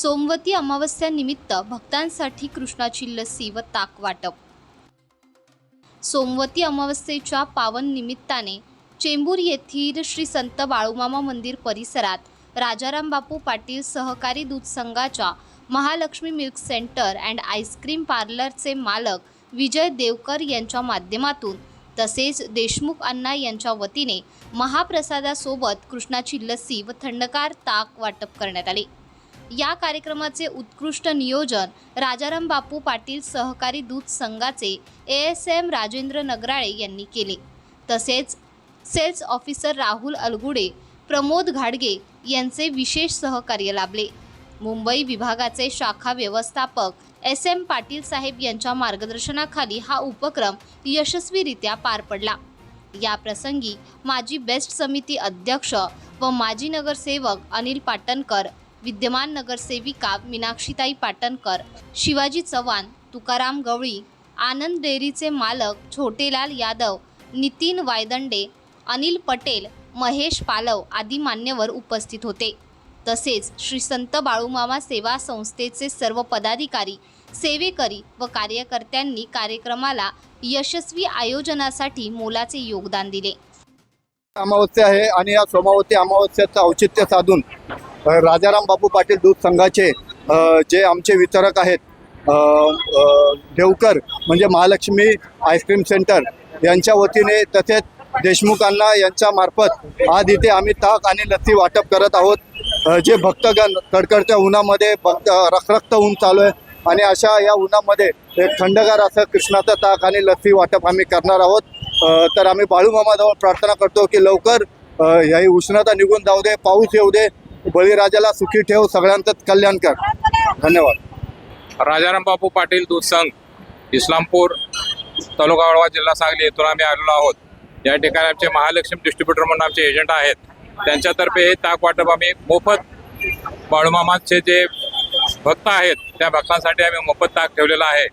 सोमवती अमावस्यानिमित्त भक्तांसाठी कृष्णाची लस्सी व ताक वाटप। सोमवती अमावस्येच्या पावन निमित्ताने चेंबूर येथील श्री संत बाळूमामा मंदिर परिसरात राजाराम बापू पाटील सहकारी दूध संघाच्या Mahalakshmi milk centre and ice cream पार्लरचे मालक विजय देवकर यांच्या माध्यमातून तसेच देशमुख अण्णा यांच्या वतीने महाप्रसादासोबत कृष्णाची लस्सी व थंडगार ताक वाटप करण्यात आले। या कार्यक्रमाचे उत्कृष्ट नियोजन राजाराम बापू पाटील सहकारी दूध संघाचे ASM राजेंद्र नगराळे यांनी केले। तसेच सेल्स ऑफिसर राहुल अलगुडे, प्रमोद घाडगे यांचे विशेष सहकार्य लाभले। मुंबई विभागाचे शाखा व्यवस्थापक SM पाटील साहेब यांच्या मार्गदर्शनाखाली हा उपक्रम यशस्वीरित्या पार पडला। या प्रसंगी माजी बेस्ट समिती अध्यक्ष व माजी नगरसेवक अनिल पाटणकर, विद्यमान नगरसेविका मीनाक्षीताई पाटणकर, शिवाजी चव्हाण, तुकाराम गवळी, आनंद डेअरीचे मालक छोटेलाल यादव, नितीन वायदंडे, अनिल पटेल, महेश पालव आदी मान्यवर उपस्थित होते। तसेच श्री संत बाळूमामा सेवा संस्थेचे सर्व पदाधिकारी, सेवेकरी व कार्यकर्त्यांनी कार्यक्रमाला यशस्वी आयोजनासाठी मोलाचे योगदान दिले। अमावस्या आहे आणि या सोमवती अमावस्याचं औचित्य साधून राजाराम बापू पाटील दूध संघाचे जे आमचे वितरक आहेत देवकर म्हणजे महालक्ष्मी आईस्क्रीम सेंटर यांच्या वतीने तसेच देशमुख अण्णा यांच्या मार्फत आज इथे आम्ही ताक आणि लस्सी वाटप करत आहोत। जे भक्तगण कडकडत्या उन्हामध्ये रखरखत ऊन चालू आहे आणि अशा या उन्हामध्ये एक थंडगार असं कृष्णाचं ताक आणि लस्सी वाटप आम्ही करणार आहोत। तर आम्ही बाळूमामाजवळ प्रार्थना करतो की लवकर ही उष्णता निघून जाऊ दे, पाऊस येऊ दे, बळीराजाला सुखी ठेव, सगळ्यांचंच कल्याण कर। धन्यवाद। राजाराम बापू पाटील दूध संघ इस्लामपूर तालुका वाळवा जिल्हा सांगली येथून आम्ही आलेलो आहोत। या ठिकाणी आमचे महालक्ष्मी डिस्ट्रीब्युटर म्हणून आमचे एजंट आहेत, त्यांच्यातर्फे हे ताक वाटप आम्ही मोफत बाळूमामाचे जे भक्त आहेत त्या भक्तांसाठी आम्ही मोफत ताक ठेवलेलं आहे।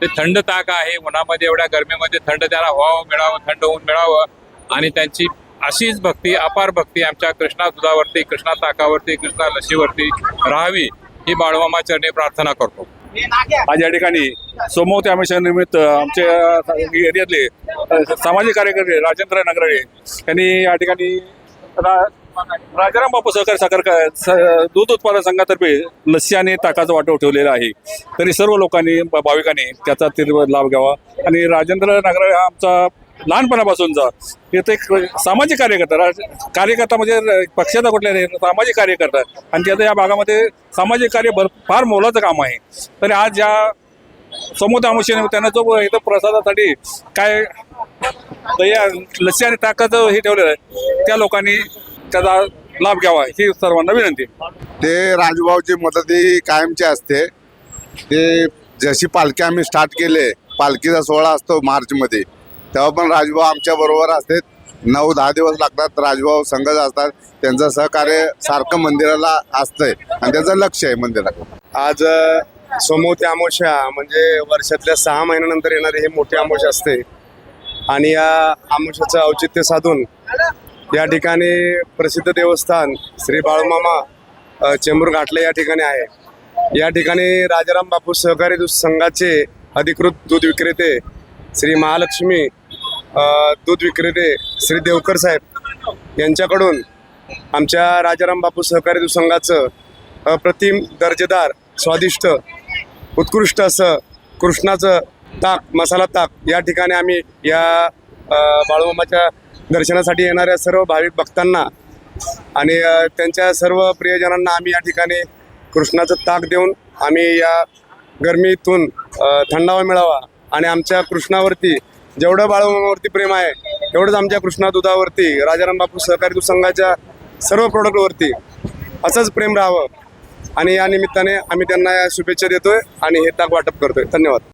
ते थंड ताक आहे, उन्हामध्ये एवढ्या गरमीमध्ये थंड त्याला व्हावं, मिळावं, थंड होऊन मिळावं आणि त्यांची अशीच भक्ती, अपार भक्ती आमच्या कृष्णा दुधावरती, कृष्णा ताकावरती, कृष्णा लस्सीवरती राहावी ही बाळूमामा चरणी प्रार्थना करतो। आज या ठिकाणी सोमवती अमावस्येनिमित्त आमच्या एरियातले सामाजिक कार्यकर्ते राजेंद्र नगराळे यांनी या ठिकाणी राजाराम बापू सहकारी साखर दूध उत्पादन संघातर्फे लस्सी आणि ताकाचं वाटप ठेवलेलं आहे। तरी सर्व लोकांनी, भाविकांनी त्याचा लाभ घ्यावा आणि राजेंद्र नगराळे हा आमचा लहानपणापासूनचा एक सामाजिक कार्यकर्ता म्हणजे पक्षाचा कुठल्या नाही, सामाजिक कार्यकर्ता आणि त्याचं या भागामध्ये सामाजिक कार्य फार मोलाचं काम आहे। तरी आज या सोमवती अमावस्येनिमित्तानं जो इथं प्रसादासाठी काय दया लस्सी आणि ताकाचं हे ठेवलेलं आहे त्या लोकांनी त्याचा लाभ घ्यावा ही सर्वांना विनंती। ते राजूभाऊची मदत ही कायमची असते। ते जशी पालखी आम्ही स्टार्ट केले, पालखीचा सोहळा असतो मार्चमध्ये, तेव्हा पण राजूभाऊ आमच्या बरोबर असतात। 9-10 दिवस लागतात, राजूभाऊ संघच असतात, त्यांचं सहकार्य सारखं मंदिराला असतंय आणि त्याचं लक्ष आहे मंदिरात। आज सोमवती अमावस्या म्हणजे वर्षातल्या 6 महिन्यानंतर येणारी हे मोठी अमावस्या असते आणि या अमावस्याचं औचित्य साधून या ठिकाणी प्रसिद्ध देवस्थान श्री बाळूमामा चेंबूर घाटले या ठिकाणी आहे। या ठिकाणी राजाराम बापू सहकारी दूध संघाचे अधिकृत दूध विक्रेते श्री महालक्ष्मी दूध विक्रेते श्री देवकर साहेब यांच्याकडून आमच्या राजाराम बापू सहकारी दूध संघाचं अप्रतिम दर्जेदार, स्वादिष्ट, उत्कृष्ट असं कृष्णाचं ताक, मसाला ताक या ठिकाणी आम्ही या बाळूमामाच्या दर्शनासाठी येणाऱ्या सर्व भाविक भक्तांना आणि त्यांच्या सर्व प्रियजनांना आम्ही या ठिकाणी कृष्णाचं ताक देऊन आम्ही या गरमीतून थंडावा मिळावा आणि आमच्या कृष्णावरती जेवढं बाळूमामावरती प्रेम आहे तेवढंच आमच्या कृष्णा दुधावरती, राजाराम बापू सहकारी दूध संघाच्या सर्व प्रोडक्टवरती असंच प्रेम राहावं आणि या निमित्ताने आम्ही त्यांना शुभेच्छा देतोय आणि हे ताक वाटप करतोय। धन्यवाद।